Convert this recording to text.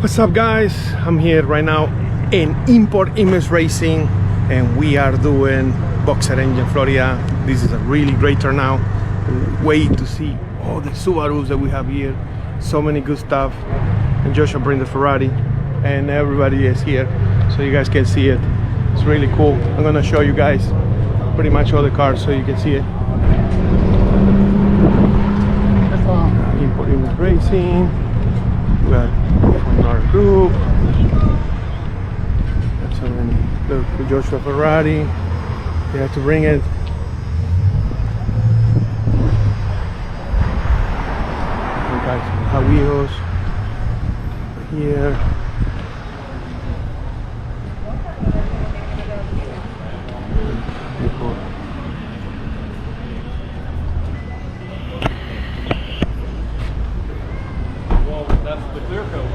What's up, guys? I'm here right now in Import Image Racing, and we are doing Boxer Engine Florida. This is a really great turnout. Wait to see all the Subarus that we have here. So many good stuff. And Joshua bring the Ferrari, and everybody is here, so you guys can see it. It's really cool. I'm gonna show you guys pretty much all the cars so you can see it. Import Image Racing. We got from our group. That's so many. Look, the Joshua Ferrari. They have to bring it. We got some Hot Wheels here. That's the clear coat.